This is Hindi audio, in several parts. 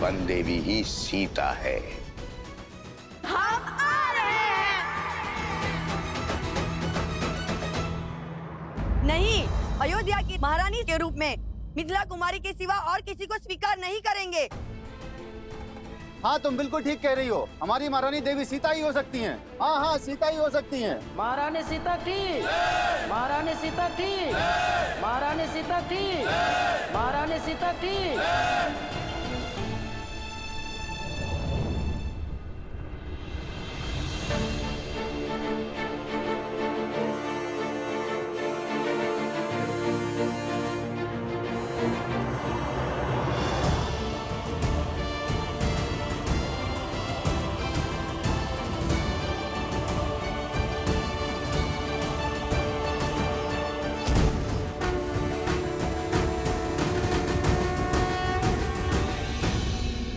वन देवी ही सीता है। हम आ रहे हैं। नहीं, अयोध्या की महारानी के रूप में मिथिला कुमारी के सिवा और किसी को स्वीकार नहीं करेंगे। हाँ, तुम बिल्कुल ठीक कह रही हो। हमारी महारानी देवी सीता ही हो सकती हैं। हाँ हाँ, सीता ही हो सकती हैं। महारानी सीता ठीक, महारानी सीता ठीक, महारानी सीता ठीक, महारानी सीता ठीक।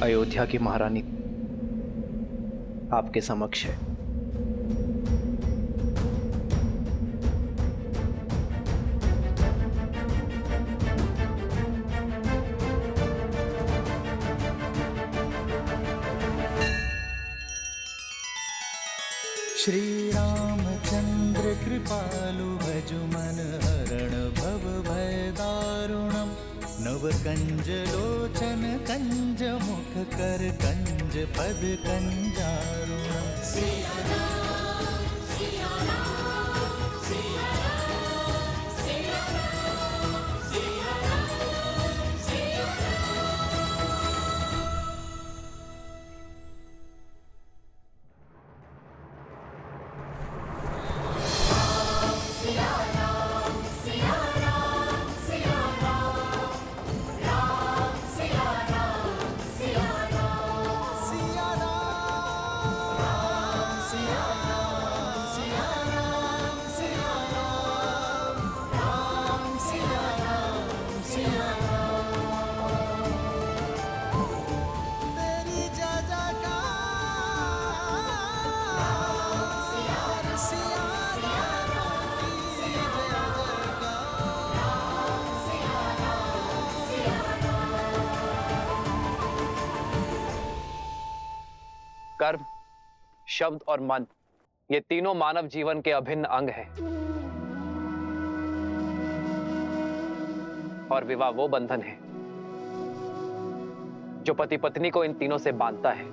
अयोध्या की महारानी आपके समक्ष है। श्री रामचंद्र कृपालु भजु मन हरण भव भय दारुणम। नव कंज लोचन कंज मुख कर कंज पद कंजारुणम। सिया राम, सिया राम, सिया राम, सिया राम, सिया राम, सिया कर्म, शब्द और मन, ये तीनों मानव जीवन के अभिन्न अंग हैं। और विवाह वो बंधन है जो पति पत्नी को इन तीनों से बांधता है।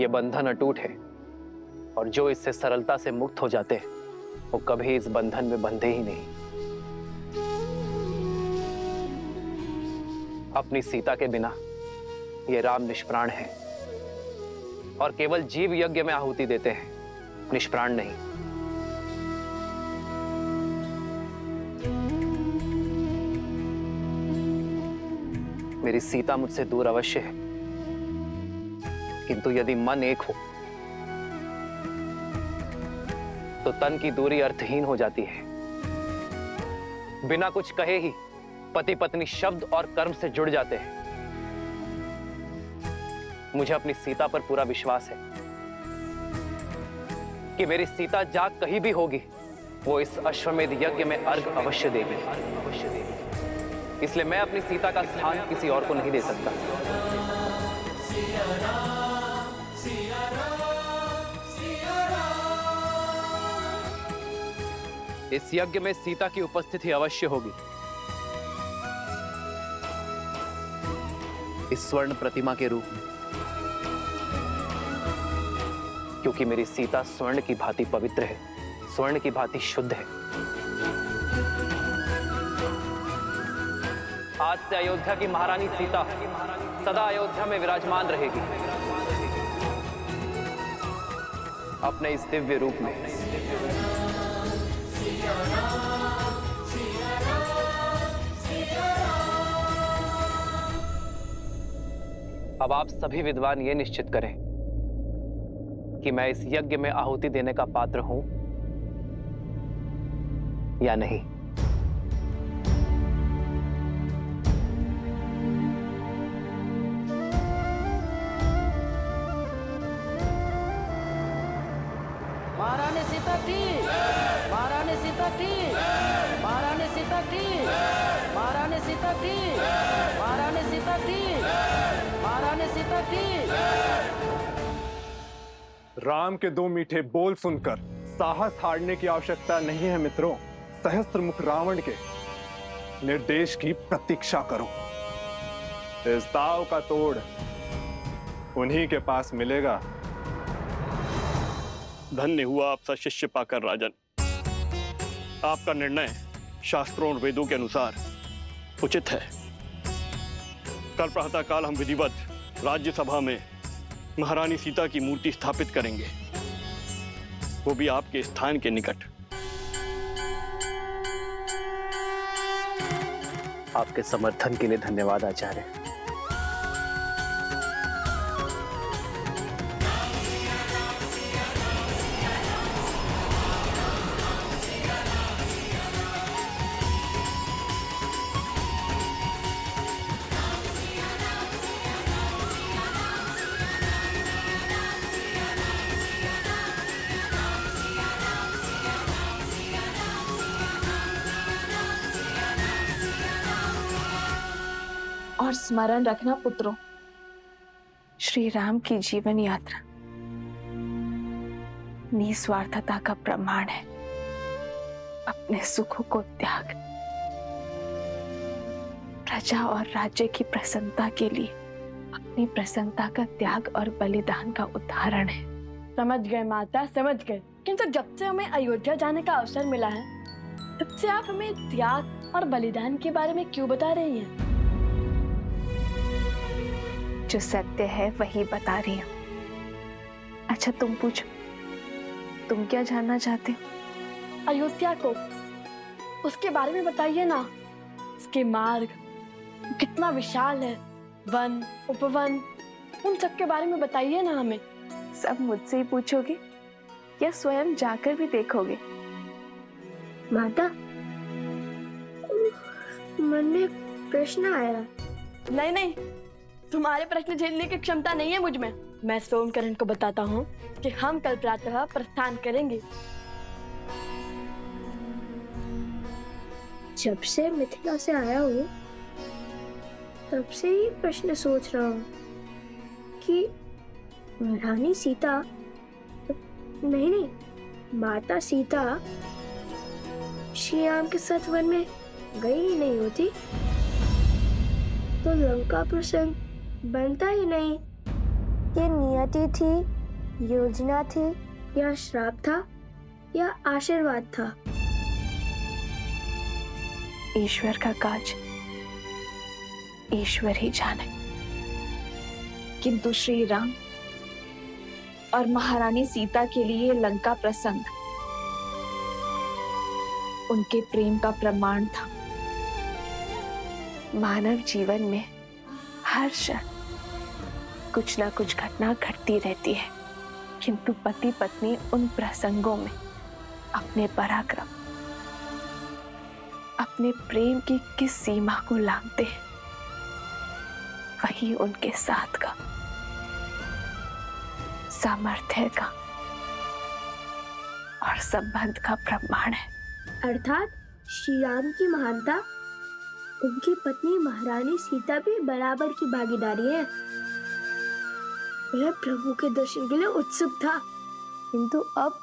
ये बंधन अटूट है और जो इससे सरलता से मुक्त हो जाते हैं वो कभी इस बंधन में बंधे ही नहीं। अपनी सीता के बिना ये राम निष्प्राण है और केवल जीव यज्ञ में आहुति देते हैं, निष्प्राण नहीं। मेरी सीता मुझसे दूर अवश्य है, किंतु यदि मन एक हो तो तन की दूरी अर्थहीन हो जाती है। बिना कुछ कहे ही पति पत्नी शब्द और कर्म से जुड़ जाते हैं। मुझे अपनी सीता पर पूरा विश्वास है कि मेरी सीता जाग कहीं भी होगी, वो इस अश्वमेध यज्ञ में अर्घ अवश्य देगी। इसलिए मैं अपनी सीता का स्थान किसी और को नहीं दे सकता। इस यज्ञ में सीता की उपस्थिति अवश्य होगी। इस स्वर्ण प्रतिमा के रूप में, क्योंकि मेरी सीता स्वर्ण की भांति पवित्र है, स्वर्ण की भांति शुद्ध है। आज से अयोध्या की महारानी सीता सदा अयोध्या में विराजमान रहेगी, अपने इस दिव्य रूप में। अब आप सभी विद्वान ये निश्चित करें कि मैं इस यज्ञ में आहुति देने का पात्र हूं या नहीं। महारानी सीता ठीक, महारानी सीता ठीक, महारानी सीता सीता थी, महारानी सीता थी, महारानी सीता थी, महारानी सीता थी। राम के 2 मीठे बोल सुनकर साहस हारने की आवश्यकता नहीं है मित्रों। सहस्त्रमुख रावण के निर्देश की प्रतीक्षा करो। इस दाव का तोड़ उन्हीं के पास मिलेगा। धन्य हुआ आपसा शिष्य पाकर राजन। आपका निर्णय शास्त्रों और वेदों के अनुसार उचित है। कल प्रातःकाल हम विधिवत राज्यसभा में महारानी सीता की मूर्ति स्थापित करेंगे, वो भी आपके स्थान के निकट। आपके समर्थन के लिए धन्यवाद आचार्य। और स्मरण रखना पुत्रों, श्री राम की जीवन यात्रा निस्वार्थता का प्रमाण है। अपने सुखों को त्याग, प्रजा और राज्य की प्रसन्नता के लिए अपनी प्रसन्नता का त्याग और बलिदान का उदाहरण है। समझ गए माता, समझ गए। किंतु जब से हमें अयोध्या जाने का अवसर मिला है, तब से आप हमें त्याग और बलिदान के बारे में क्यों बता रही हैं? जो सत्य है वही बता रही हूँ। अच्छा तुम पूछो, तुम क्या जानना चाहते हो? अयोध्या को, उसके बारे में बताइए ना। उसके मार्ग कितना विशाल है, वन उपवन, उन सब के बारे में बताइए ना हमें। सब मुझसे ही पूछोगे या स्वयं जाकर भी देखोगे? माता, मन में प्रश्न आया। नहीं नहीं, तुम्हारे प्रश्न झेलने की क्षमता नहीं है मुझ में। मैं सोमकरण को बताता हूँ कि हम कल प्रातः प्रस्थान करेंगे। जब से मिथिला से आया हूँ तब से ही प्रश्न सोच रहा हूँ कि रानी सीता, नहीं, माता सीता श्री राम के साथ वन में गई ही नहीं होती तो लंका प्रसंग बनता ही नहीं। ये नियति थी, योजना थी, या श्राप था, या आशीर्वाद था? ईश्वर का काज ईश्वर ही जाने। किंतु श्री राम और महारानी सीता के लिए लंका प्रसंग उनके प्रेम का प्रमाण था। मानव जीवन में हर क्षण कुछ ना कुछ घटना घटती रहती है, किंतु पति पत्नी उन प्रसंगों में अपने पराक्रम, अपने प्रेम की किस सीमा को लांघते हैं, वही उनके साथ का सामर्थ्य का और संबंध का प्रमाण है। अर्थात श्री राम की महानता, उनकी पत्नी महारानी सीता भी बराबर की भागीदारी है। वह प्रभु के दर्शन के लिए उत्सुक था, किंतु अब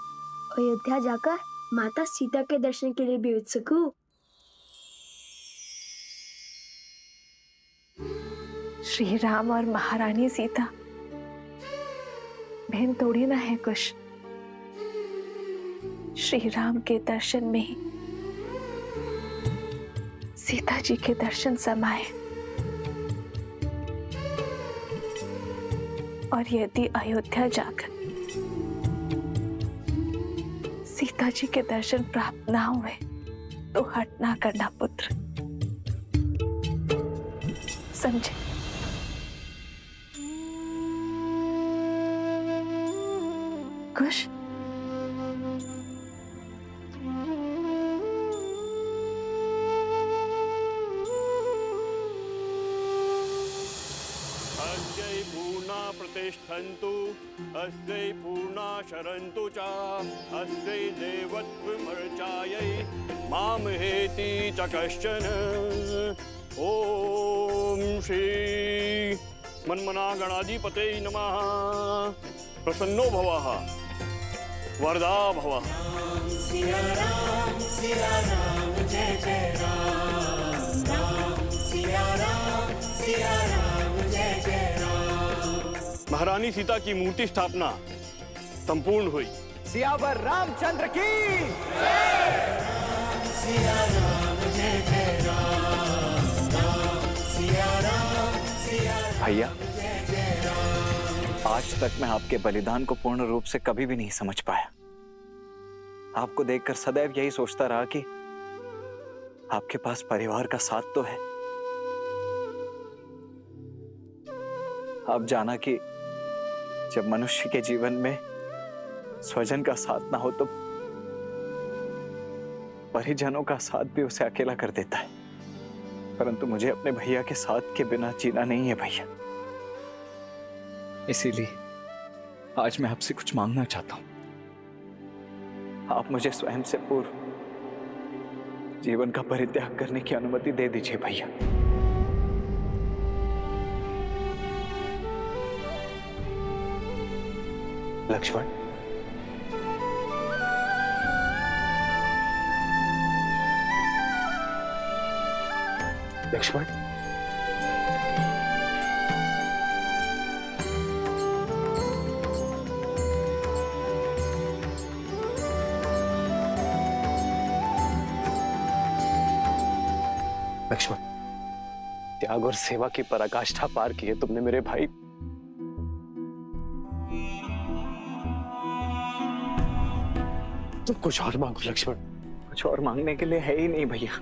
अयोध्या जाकर माता सीता के दर्शन के लिए भी उत्सुक हूँ। श्री राम और महारानी सीता बहन थोड़ी ना है कुछ। श्री राम के दर्शन में ही सीता जी के दर्शन समाये, और यदि अयोध्या जाकर सीता जी के दर्शन प्राप्त ना हुए तो हट ना करना पुत्र, समझे? खुश? अद्यै पूर्णा प्रतिष्ठन् भवन्तु अस्यै पूर्णा शरन्तु च अस्यै देवत्वमर्चायै मामहेति च कश्चन। ओम श्री मन्मना गणाधिपते नमः। प्रसन्नो भवः वरदा भवः। सिया राम जय जय राम, राम सिया राम जय जय राम। महारानी सीता की मूर्ति स्थापना संपूर्ण हुई। सियावर रामचंद्र की सिया राम जय जय राम, राम सिया राम भैया, आज तक मैं आपके बलिदान को पूर्ण रूप से कभी भी नहीं समझ पाया। आपको देखकर सदैव यही सोचता रहा कि आपके पास परिवार का साथ तो है। आप जाना कि जब मनुष्य के जीवन में स्वजन का साथ ना हो तो परिजनों का साथ भी उसे अकेला कर देता है। परंतु मुझे अपने भैया के साथ के बिना जीना नहीं है भैया। इसीलिए आज मैं आपसे कुछ मांगना चाहता हूं। आप मुझे स्वयं से पूर्व जीवन का परित्याग करने की अनुमति दे दीजिए भैया। लक्ष्मण, लक्ष्मण, लक्ष्मण, त्याग और सेवा की पराकाष्ठा पार की है तुमने मेरे भाई। तुम कुछ और मांगो लक्ष्मण। कुछ और मांगने के लिए है ही नहीं भैया।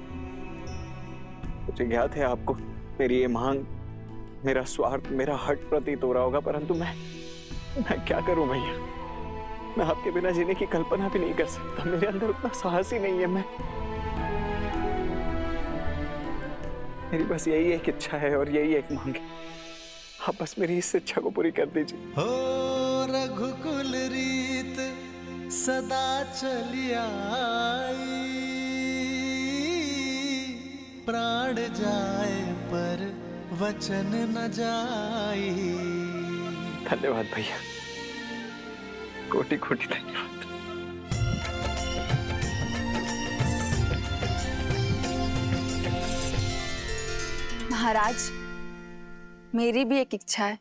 मुझे ज्ञात है आपको मेरी ये मांग, मेरा स्वार्थ, मेरा हट प्रतीत हो रहा होगा, परंतु मैं क्या करूं भैया। मैं आपके बिना जीने की कल्पना भी नहीं कर सकता। मेरे अंदर उतना साहस ही नहीं है। मेरी बस यही एक इच्छा है और यही एक मांग है। आप बस मेरी इस इच्छा को पूरी कर दीजिए। हो रघुकुल रीत सदा चली आई, प्राण जाए पर वचन न जाई। धन्यवाद भैया, कोटि कोटि धन्यवाद। महाराज, मेरी भी एक इच्छा है।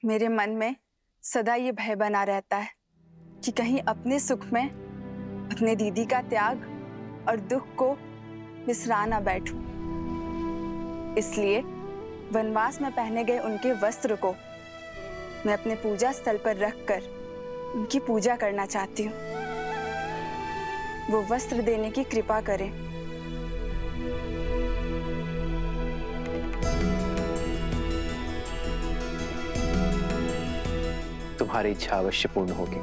मेरे मन में सदा ये भय बना रहता है कि कहीं अपने सुख में अपने दीदी का त्याग और दुख को बिसरा ना बैठूं। इसलिए वनवास में पहने गए उनके वस्त्र को मैं अपने पूजा स्थल पर रखकर उनकी पूजा करना चाहती हूँ। वो वस्त्र देने की कृपा करें। तुम्हारी इच्छा अवश्य पूर्ण होगी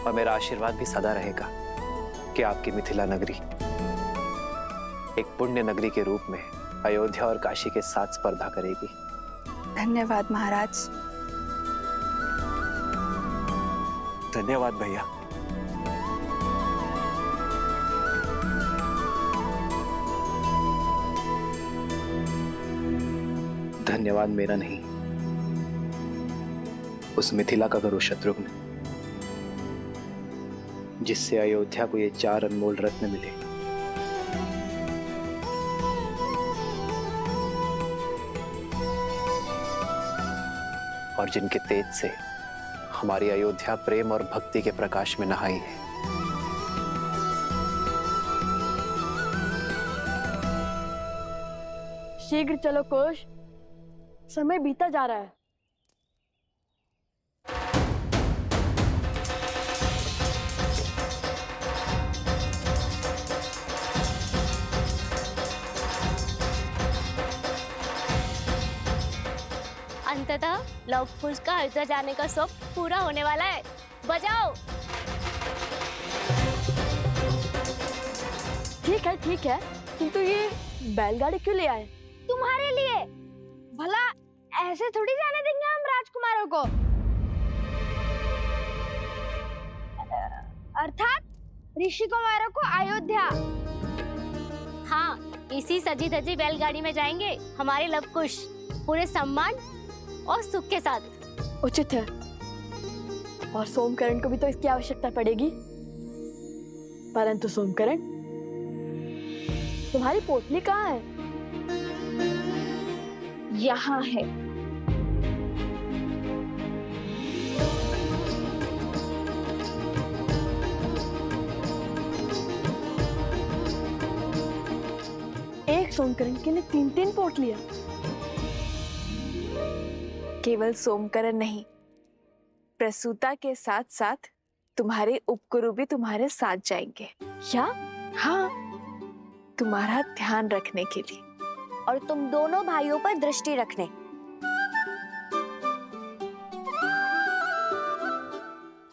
और मेरा आशीर्वाद भी सदा रहेगा कि आपकी मिथिला नगरी एक पुण्य नगरी के रूप में अयोध्या और काशी के साथ स्पर्धा करेगी। धन्यवाद महाराज। धन्यवाद भैया। धन्यवाद मेरा नहीं, उस मिथिला का करो शत्रुघ्न, जिससे अयोध्या को ये 4 अनमोल रत्न मिले। और जिनके तेज से हमारी अयोध्या प्रेम और भक्ति के प्रकाश में नहाई है। शीघ्र चलो कोश, समय बीता जा रहा है। अंततः लव कुश का अयोध्या जाने का स्वप्न पूरा होने वाला है। बजाओ। ठीक है, किंतु ये बैलगाड़ी क्यों ले आए? तुम्हारे लिए। भला ऐसे थोड़ी जाने देंगे हम राजकुमार कुमारों को, अर्थात ऋषि कुमारों को अयोध्या। हाँ, इसी सजी धजी बैलगाड़ी में जाएंगे हमारे लवकुश, पूरे सम्मान और सुख के साथ। उचित है। और सोमकरण को भी तो इसकी आवश्यकता पड़ेगी। परंतु सोमकरण, तुम्हारी पोटली कहाँ है? यहाँ है। एक सोमकरण के लिए 3-3 पोटलियां। केवल सोमकरण नहीं, प्रसूता के साथ साथ तुम्हारे उपगुरु भी तुम्हारे साथ जाएंगे। क्या? हाँ, तुम्हारा ध्यान रखने के लिए। और तुम दोनों भाइयों पर दृष्टि रखने।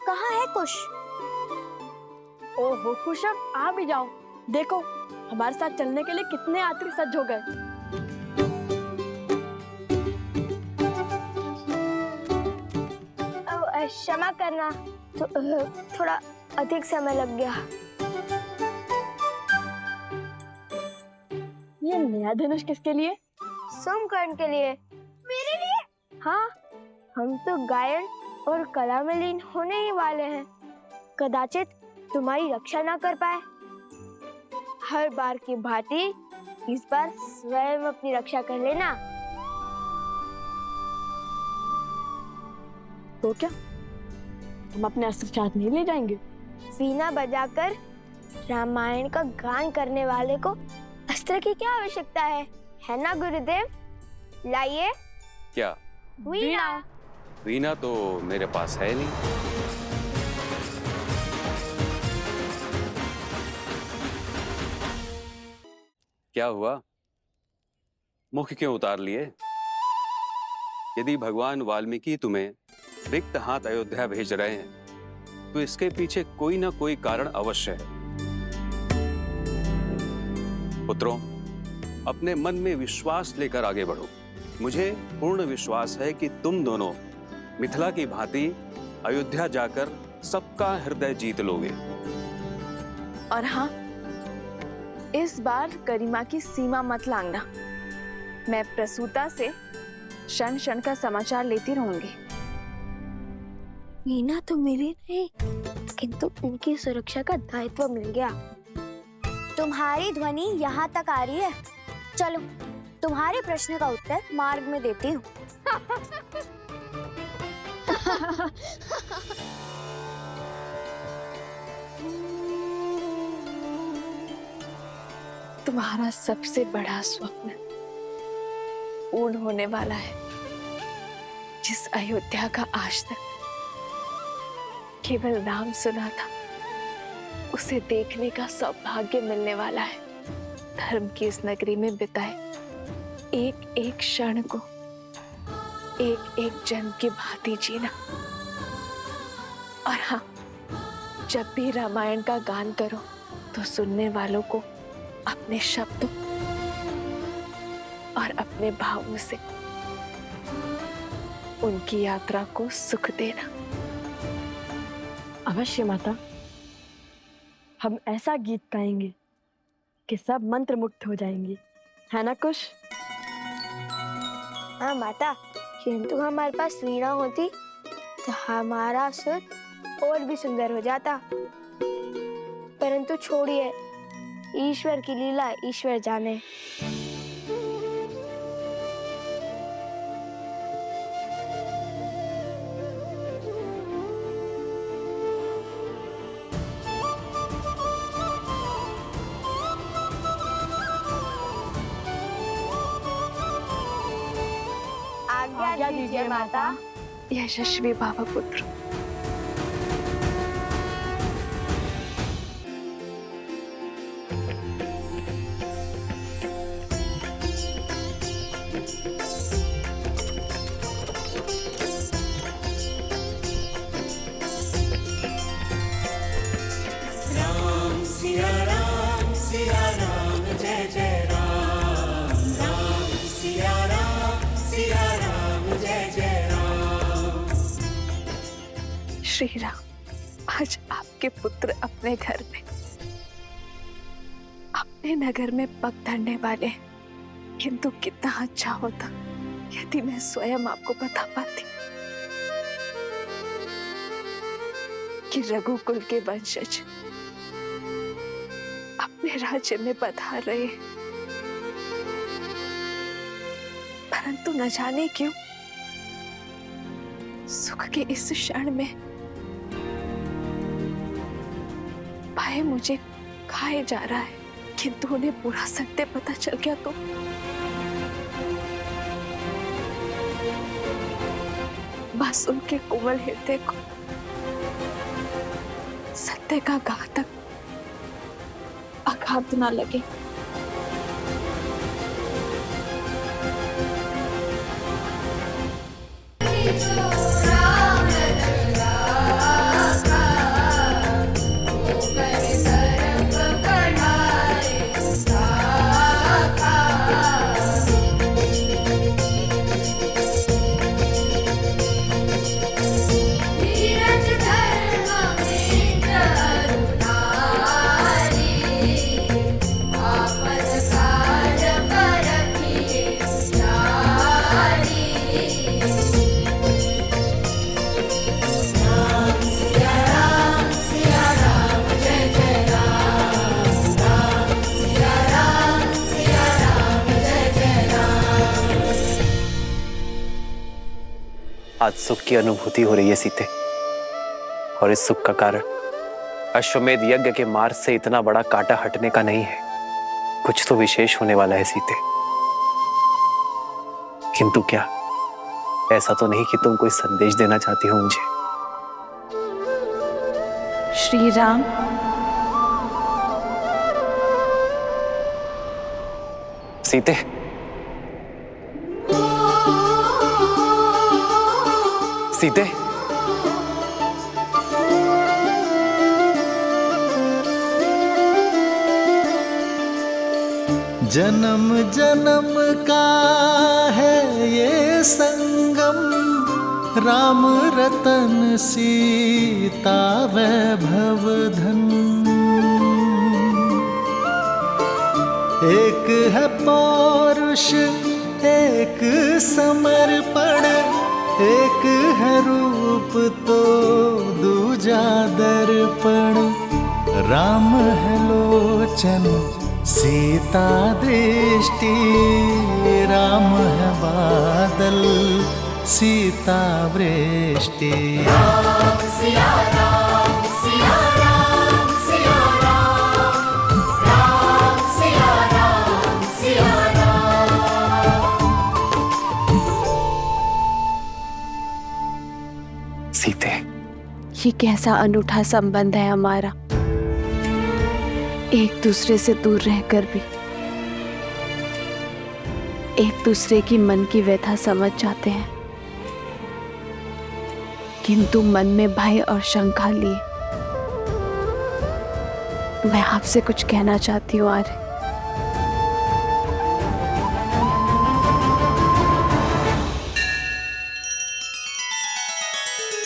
कहाँ है कुश? ओहो कुश, अब आ भी जाओ। देखो हमारे साथ चलने के लिए कितने यात्री सज्ज हो गए। क्षमा करना, थोड़ा अधिक समय लग गया। ये नया धनुष किसके लिए? सोमकर्ण के लिए। मेरे लिए? हाँ, हम तो गायन और कला में लीन होने ही वाले हैं। कदाचित तुम्हारी रक्षा ना कर पाए। हर बार की भांति इस बार स्वयं अपनी रक्षा कर लेना। तो क्या हम अपने अस्त्र साथ नहीं ले जाएंगे? वीणा बजाकर रामायण का गान करने वाले को अस्त्र की क्या आवश्यकता है ना गुरुदेव? लाइए। क्या? वीणा। वीणा तो मेरे पास है नहीं। क्या हुआ? मुख क्यों उतार लिए? यदि भगवान वाल्मीकि तुम्हें रिक्त हाथ अयोध्या भेज रहे हैं तो इसके पीछे कोई ना कोई कारण अवश्य है। पुत्रों, अपने मन में विश्वास लेकर आगे बढ़ो। मुझे पूर्ण विश्वास है कि तुम दोनों मिथिला की भांति अयोध्या जाकर सबका हृदय जीत लोगे। और हाँ, इस बार गरिमा की सीमा मत लांघना। मैं प्रसूता से क्षण क्षण का समाचार लेती रहूंगी। वीणा तो मिली नहीं, किंतु उनकी सुरक्षा का दायित्व मिल गया। तुम्हारी ध्वनि यहाँ तक आ रही है। चलो, तुम्हारे प्रश्न का उत्तर मार्ग में देती हूँ। तुम्हारा सबसे बड़ा स्वप्न पूर्ण होने वाला है। जिस अयोध्या का आज तक केवल नाम सुना था, उसे देखने का सौभाग्य मिलने वाला है। धर्म की इस नगरी में बिताए एक एक क्षण को एक एक जन्म की भांति जीना। और हाँ, जब भी रामायण का गान करो तो सुनने वालों को अपने शब्दों और अपने भावों से उनकी यात्रा को सुख देना। अवश्य माता, हम ऐसा गीत गाएंगे कि सब मंत्र मुक्त हो जाएंगे, है ना कुश? हाँ माता, किंतु हमारे पास वीणा होती तो हमारा सुर और भी सुंदर हो जाता। परंतु छोड़िए, ईश्वर की लीला ईश्वर जाने। आज्ञा दीजिए माता। यशस्वी बाबा पुत्र। राम सिया राम जय जय राम। राम सिया राम जय जय राम। श्री राम, आज आपके पुत्र अपने घर में, अपने नगर में पग धरने वाले हैं। किंतु कितना अच्छा होता यदि मैं स्वयं आपको बता पाती कि रघुकुल के वंशज अपने राज्य में पधार रहे, परंतु न जाने क्यों सुख के इस क्षण में भाई मुझे खाए जा रहा है। किंतु उन्हें पूरा सत्य पता चल गया तो बस उनके कोमल हृदय को सत्य का घातक आघात ना लगे। आज सुख की अनुभूति हो रही है सीते, और इस सुख का कारण अश्वमेध यज्ञ के मार्ग से इतना बड़ा कांटा हटने का नहीं है। कुछ तो विशेष होने वाला है सीते। किंतु क्या ऐसा तो नहीं कि तुम कोई संदेश देना चाहती हो मुझे? श्री राम, सीते, सीते, जन्म जन्म का है ये संगम, राम रतन सीता वैभव धन। एक है पौरुष एक समर्पण, एक है रूप तो दूजा दर्पण। राम है लोचन सीता दृष्टि, राम है बादल सीता वृष्टि। राम सिया राम सिया राम सिया राम, राम सिया राम सिया राम। सीते, ये कैसा अनूठा संबंध है हमारा, एक दूसरे से दूर रहकर भी एक दूसरे की मन की व्यथा समझ जाते हैं, किंतु मन में भय और शंका लिए मैं आपसे कुछ कहना चाहती हूँ आर्य।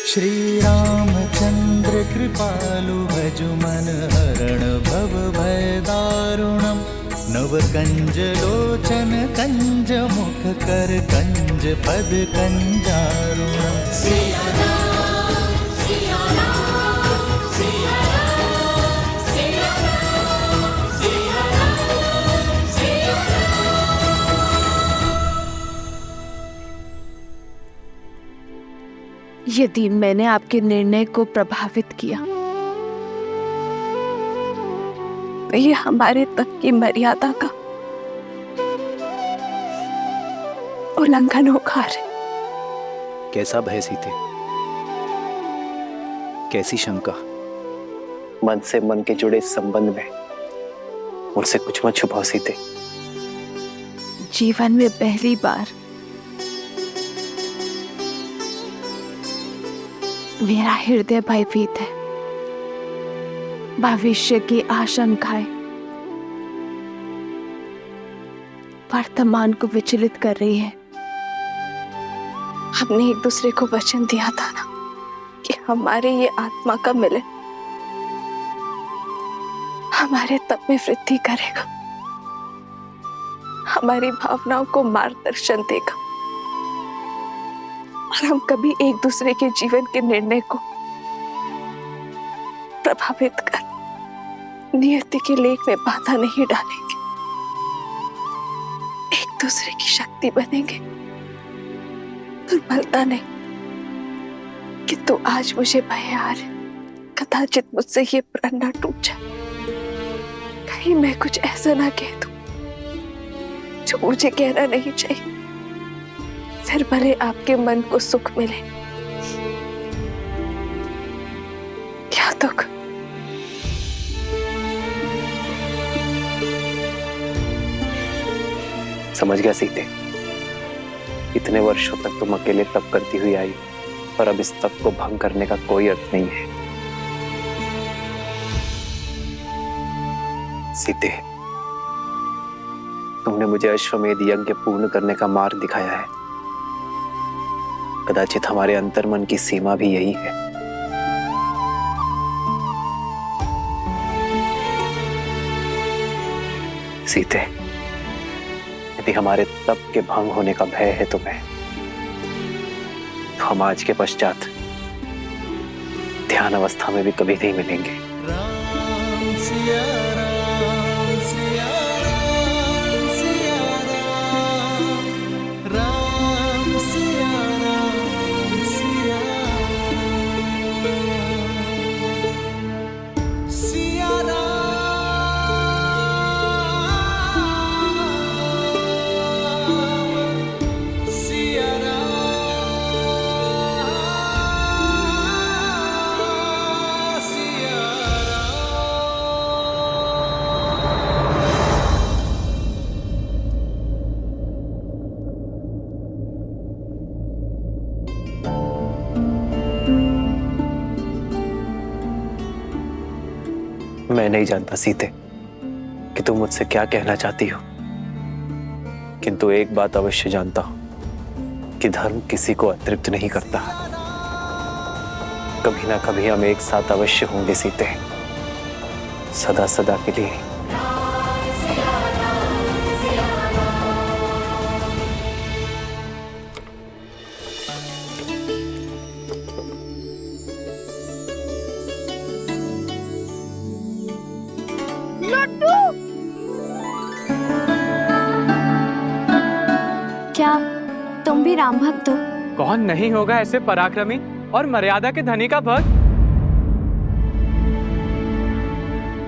श्री रामचंद्र कृपालु भजु मन हरण भव भय दारुणम। नव कंज लोचन कंज मुख कर कंज पद कंजारुणम। सिया राम सिया राम सिया राम सिया राम सिया राम सिया राम। यदि मैंने आपके निर्णय को प्रभावित किया तो ये हमारे तक की मर्यादा का उल्लंघन होगा। कैसा भय सीते, कैसी शंका? मन से मन के जुड़े इस संबंध में मुझसे कुछ मत छुपाओ सीते। जीवन में पहली बार मेरा हृदय भयभीत है। भविष्य की आशंकाएं वर्तमान को विचलित कर रही है। हमने एक दूसरे को वचन दिया था ना कि हमारे ये आत्मा का मिलन हमारे तप में वृद्धि करेगा, हमारी भावनाओं को मार्गदर्शन देगा और हम कभी एक दूसरे के जीवन के निर्णय को प्रभावित कर नियति के लेख में बाधा नहीं डालेंगे, एक दूसरे की शक्ति बनेंगे, दुर्बलता नहीं। किंतु आज मुझे भय आ रहा, कदाचित मुझसे ये प्रण न टूट जाए, कहीं मैं कुछ ऐसा ना कह दूं जो मुझे कहना नहीं चाहिए, फिर भले आपके मन को सुख मिले क्या दुख। समझ गया सीते, इतने वर्षों तक तुम अकेले तप करती हुई आई और अब इस तप को भंग करने का कोई अर्थ नहीं है। सीते, तुमने मुझे अश्वमेध यज्ञ पूर्ण करने का मार्ग दिखाया है। कदाचित हमारे अंतर्मन की सीमा भी यही है। सीते, यदि हमारे तप के भंग होने का भय है तुम्हें, तो हम आज के पश्चात ध्यान अवस्था में भी कभी नहीं मिलेंगे। मैं नहीं जानता सीते कि तुम मुझसे क्या कहना चाहती हो, किंतु एक बात अवश्य जानता हूं कि धर्म किसी को अतृप्त नहीं करता। कभी ना कभी हम एक साथ अवश्य होंगे सीते, सदा सदा के लिए। क्या तुम भी राम भक्त हो? कौन नहीं होगा ऐसे पराक्रमी और मर्यादा के धनी का भक्त।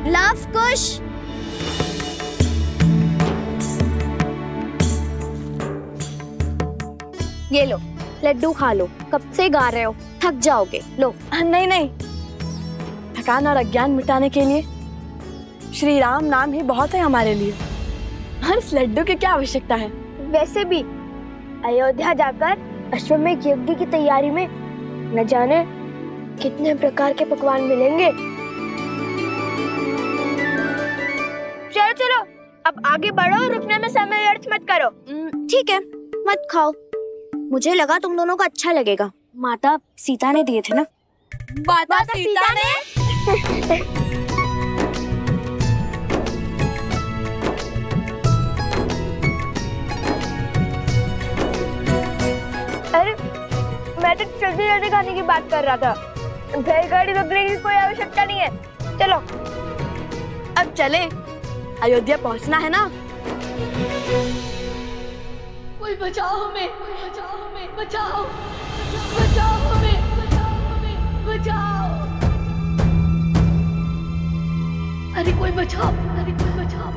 लव कुश, ये लो लड्डू खा लो, कब से गा रहे हो, थक जाओगे। लो। नहीं नहीं, थकान और अज्ञान मिटाने के लिए श्री राम नाम ही बहुत है हमारे लिए, और इस लड्डू की क्या आवश्यकता है। वैसे भी अयोध्या जाकर अश्वमेध यज्ञ की तैयारी में न जाने कितने प्रकार के पकवान मिलेंगे। चलो चलो अब आगे बढ़ो, रुकने में समय व्यर्थ मत करो। ठीक है, मत खाओ, मुझे लगा तुम दोनों को अच्छा लगेगा। माता सीता ने दिए थे ना। माता सीता ने? अरे मैं तो जल्दी जल्दी खाने की बात कर रहा था, बैलगाड़ी रोकने की कोई आवश्यकता नहीं है। चलो अब चले, अयोध्या पहुंचना है ना। कोई बचाओ हमें, बचाओ हमें, बचाओ, बचाओ हमें, बचाओ हमें, बचाओ। अरे कोई बचाओ, अरे कोई बचाओ,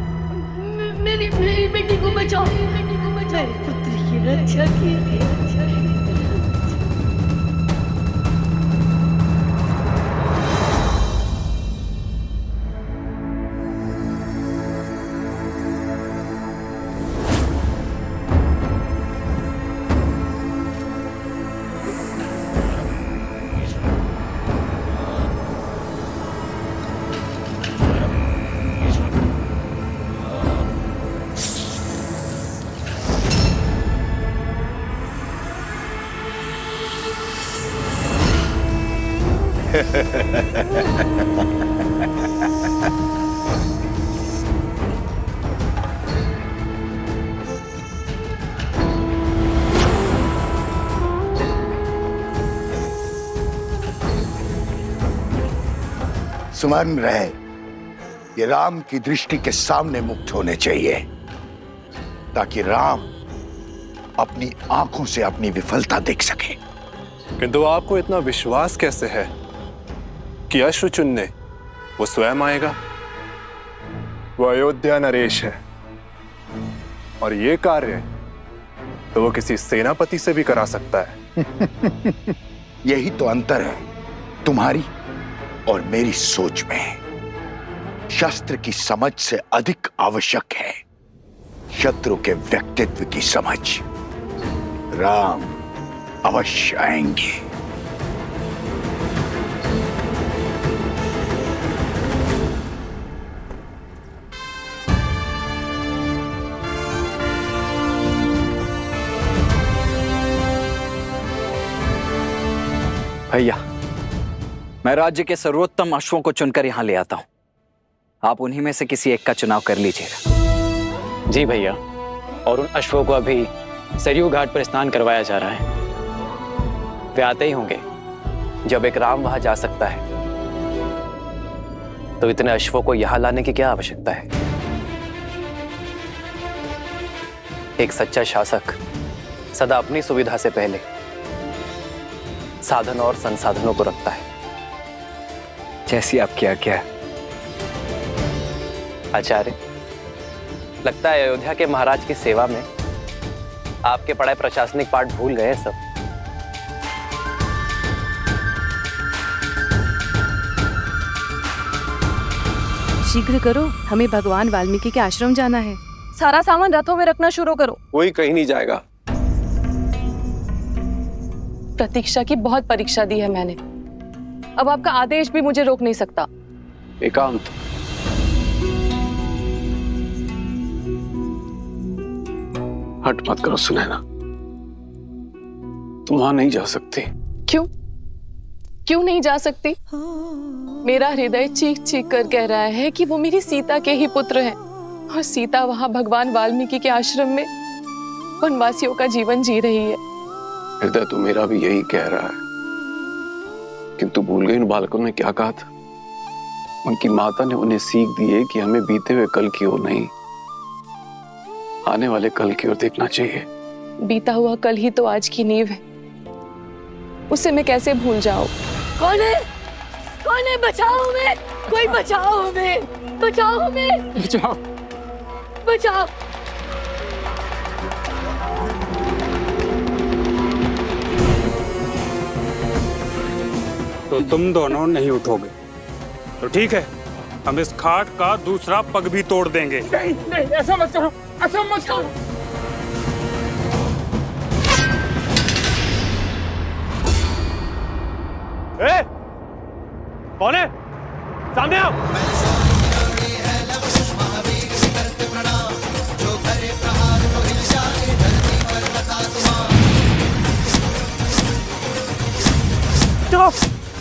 मेरी बेटी को बचाओ, मेरी पुत्री की रक्षा कीजिए, रक्षा कीजिए। स्मरण रहे, ये राम की दृष्टि के सामने मुक्त होने चाहिए, ताकि राम अपनी आंखों से अपनी विफलता देख सके। किंतु आपको इतना विश्वास कैसे है कि अश्व चुनने वो स्वयं आएगा? वो अयोध्या नरेश है, और ये कार्य तो वो किसी सेनापति से भी करा सकता है। यही तो अंतर है तुम्हारी और मेरी सोच में। शस्त्र की समझ से अधिक आवश्यक है शत्रु के व्यक्तित्व की समझ। राम अवश्य आएंगे। भैया, मैं राज्य के सर्वोत्तम अश्वों को चुनकर यहाँ ले आता हूँ। आप उन्हीं में से किसी एक का चुनाव कर लीजिएगा। जी भैया, और उन अश्वों को अभी सरयू घाट पर स्नान करवाया जा रहा है। वे आते ही होंगे। जब एक राम वहां जा सकता है तो इतने अश्वों को यहां लाने की क्या आवश्यकता है? एक सच्चा शासक सदा अपनी सुविधा से पहले साधन और संसाधनों को रखता है। जैसी आपकी आज्ञा। आचार्य, लगता है अयोध्या के महाराज की सेवा में आपके पढ़ाए प्रशासनिक पाठ भूल गए सब। शीघ्र करो, हमें भगवान वाल्मीकि के आश्रम जाना है। सारा सामान रथों में रखना शुरू करो। कोई कहीं नहीं जाएगा। प्रतीक्षा की बहुत परीक्षा दी है मैंने, अब आपका आदेश भी मुझे रोक नहीं सकता। एकांत। हट मत करो सुनैना, तुम वहां नहीं जा सकती। क्यों? क्यों नहीं जा सकती? मेरा हृदय चीख चीख कर कह रहा है कि वो मेरी सीता के ही पुत्र हैं, और सीता वहां भगवान वाल्मीकि के आश्रम में वनवासियों का जीवन जी रही है। हृदय तो मेरा भी यही कह रहा है, किंतु भूल गई उन बालकों ने क्या कहा था? उनकी माता ने उन्हें सीख दी है कि हमें बीते हुए कल की ओर नहीं, आने वाले कल की ओर देखना चाहिए। बीता हुआ कल ही तो आज की नींव है, उसे मैं कैसे भूल जाऊं? कौन है? कौन है? बचाओ हमें! कोई बचाओ हमें! बचाओ हमें! बचाओ! बचाओ! तो तुम दोनों नहीं उठोगे तो ठीक है, हम इस खाट का दूसरा पग भी तोड़ देंगे। नहीं नहीं, ऐसा मत करो, ऐसा मत करो। ए, कौन है? सामने आओ।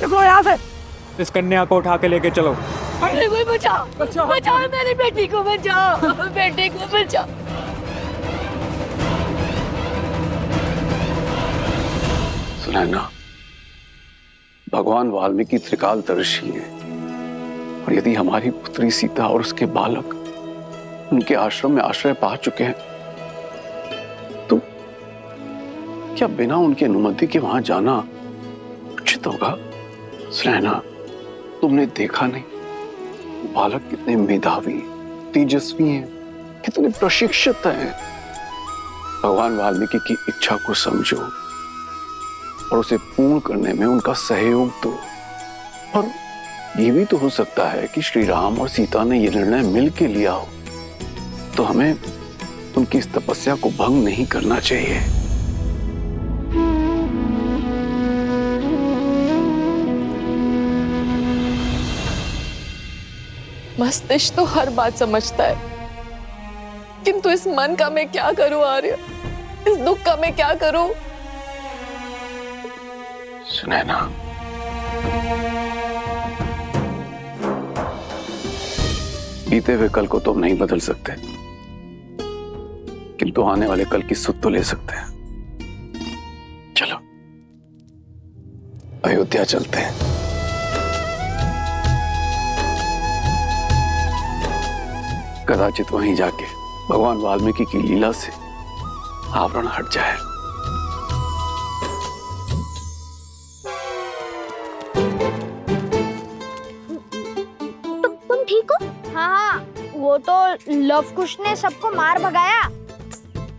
देखो यहाँ से, इस कन्या को उठा के लेके चलो। अरे कोई बचाओ! बचाओ मेरी बेटी को, बचाओ बेटे को, बचाओ। सुनैना, भगवान वाल्मीकि त्रिकालदर्शी हैं, और यदि हमारी पुत्री सीता और उसके बालक उनके आश्रम में आश्रय पा चुके हैं, तो क्या बिना उनकी अनुमति के वहां जाना उचित होगा? सुनैना, तुमने देखा नहीं बालक कितने मेधावी, तेजस्वी हैं, कितने प्रशिक्षित हैं। भगवान वाल्मीकि की इच्छा को समझो और उसे पूर्ण करने में उनका सहयोग दो। और ये भी तो हो सकता है कि श्री राम और सीता ने यह निर्णय मिल के लिया हो, तो हमें उनकी इस तपस्या को भंग नहीं करना चाहिए। मस्तिष्क तो हर बात समझता है, किंतु इस मन का मैं क्या करूं आर्य? इस दुख का मैं क्या करूं? सुनैना, बीते हुए कल को तो हम नहीं बदल सकते, किंतु आने वाले कल की सुध तो ले सकते हैं। चलो अयोध्या चलते हैं। कदाचित वहीं जाके भगवान वाल्मीकि की लीला से आवरण हट जाए। तुम ठीक हो? हाँ, वो तो लव कुश ने सबको मार भगाया,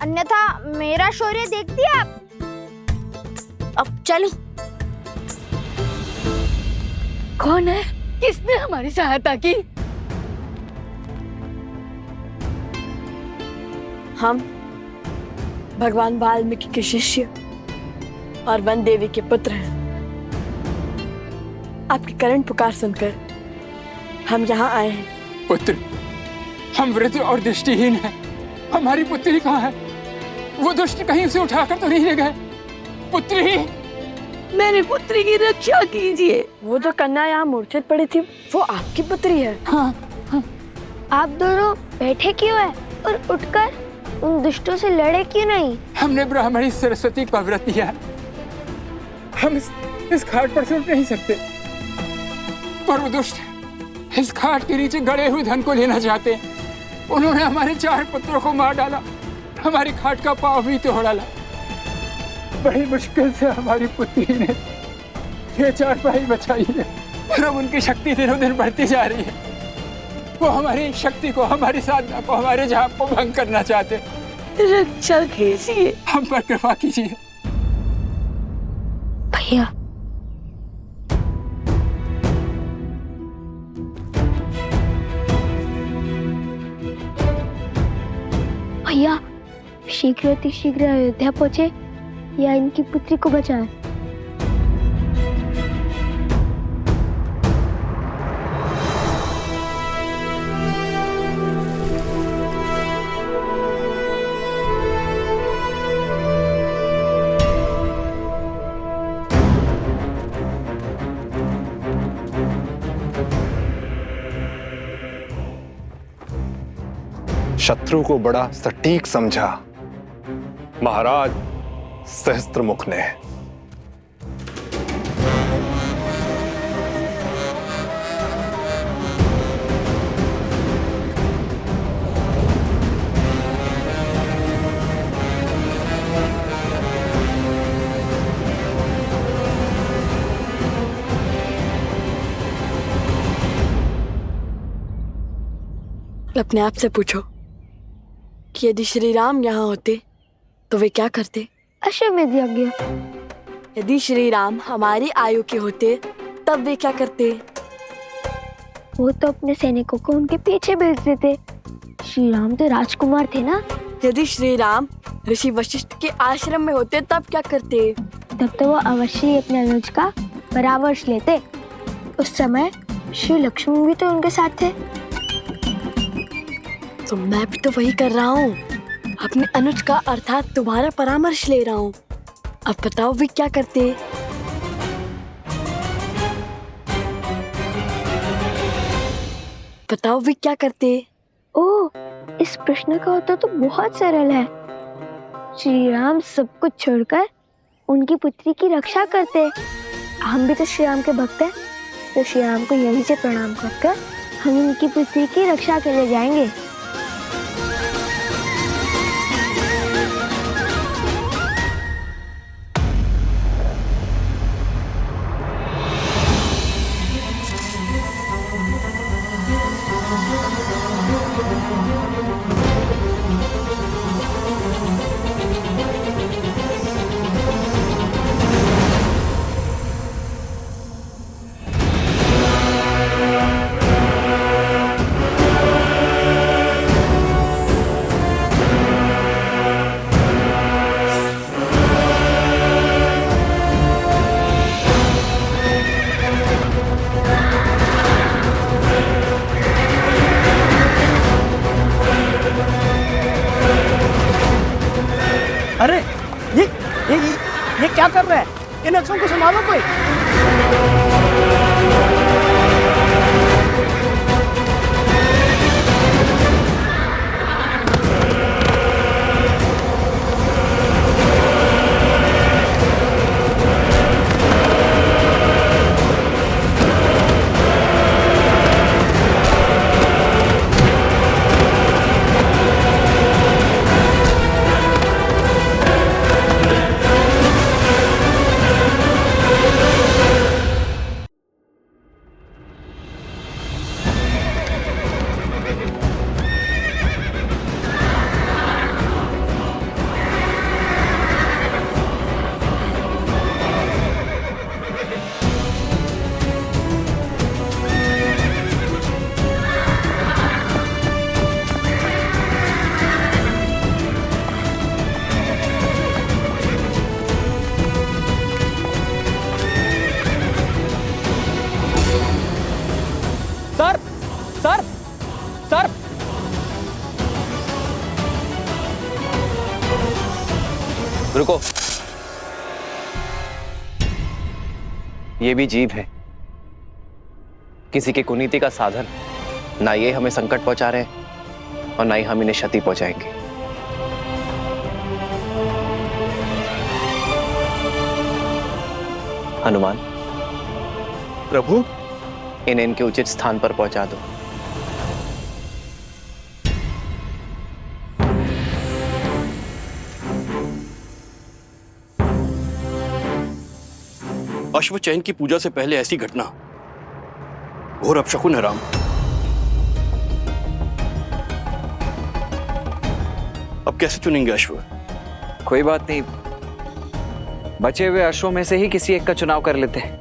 अन्यथा मेरा शौर्य देखती आप। अब चलो। कौन है? किसने हमारी सहायता की? हम भगवान वाल्मीकि के शिष्य और वन देवी के पुत्र हैं। आपकी करुण पुकार सुनकर हम यहाँ आए हैं। पुत्र, हम वृद्ध और दृष्टिहीन हैं। हमारी पुत्री कहाँ है? वो दुष्ट कहीं उसे उठाकर तो नहीं ले गए? पुत्री, मेरी पुत्री की रक्षा कीजिए। वो जो कन्या यहाँ मूर्छित पड़ी थी, वो आपकी पुत्री है। हाँ, हाँ। आप दोनों बैठे क्यों हैं और उठकर उन दुष्टों से लड़े क्यों नहीं? हमने ब्राह्मणी सरस्वती का व्रत लिया है। हम इस घाट पर से उठ नहीं सकते, पर वो दुष्ट इस घाट के नीचे गड़े हुए धन को लेना चाहते हैं। उन्होंने हमारे 4 पुत्रों को मार डाला, हमारी घाट का पांव भी तोड़ डाला। बड़ी मुश्किल से हमारी पुत्री ने ये 4 भाई बचाई है, और अब उनकी शक्ति दिनों दिन बढ़ती जा रही है। वो हमारी शक्ति को, हमारी साधना को, हमारे जाप को भंग करना चाहते। रक्षा कीजिए, हम पर कृपा कीजिए। भैया, भैया शीघ्र अतिशीघ्र अयोध्या पहुंचे या इनकी पुत्री को बचाएं। शत्रु को बड़ा सटीक समझा महाराज सहस्त्रमुख ने। अपने आप से पूछो कि यदि श्री राम यहाँ होते तो वे क्या करते? अश्वमेध यज्ञ। यदि श्री राम हमारी आयु के होते तब वे क्या करते? वो तो अपने सैनिकों को उनके पीछे भेज देते। श्री राम तो राजकुमार थे ना। यदि श्री राम ऋषि वशिष्ठ के आश्रम में होते तब क्या करते? तब तो वो अवश्य ही अपने अनुज का परामर्श लेते। उस समय श्री लक्ष्मण भी तो उनके साथ थे। तो मैं भी तो वही कर रहा हूँ, अपने अनुज का अर्थात तुम्हारा परामर्श ले रहा हूँ। अब बताओ वे क्या करते? बताओ वे क्या करते? ओह, इस प्रश्न का उत्तर तो बहुत सरल है। श्री राम सब कुछ छोड़कर उनकी पुत्री की रक्षा करते। हम भी तो श्री राम के भक्त हैं, तो श्री राम को यहीं से प्रणाम करके हम उनकी पुत्री की रक्षा के लिए जाएंगे। अरे ये क्या कर रहा है? इन अक्षरों को संभालो कोई। सर सर सर रुको। ये भी जीव है, किसी की कुनीति का साधन। ना ये हमें संकट पहुंचा रहे हैं और ना ही हम इन्हें क्षति पहुंचाएंगे। हनुमान, प्रभु, इन्हें इनके उचित स्थान पर पहुंचा दो। अश्व चैन की पूजा से पहले ऐसी घटना घोर अपशकुन है राम। अब कैसे चुनेंगे अश्व? कोई बात नहीं, बचे हुए अश्वों में से ही किसी एक का चुनाव कर लेते हैं।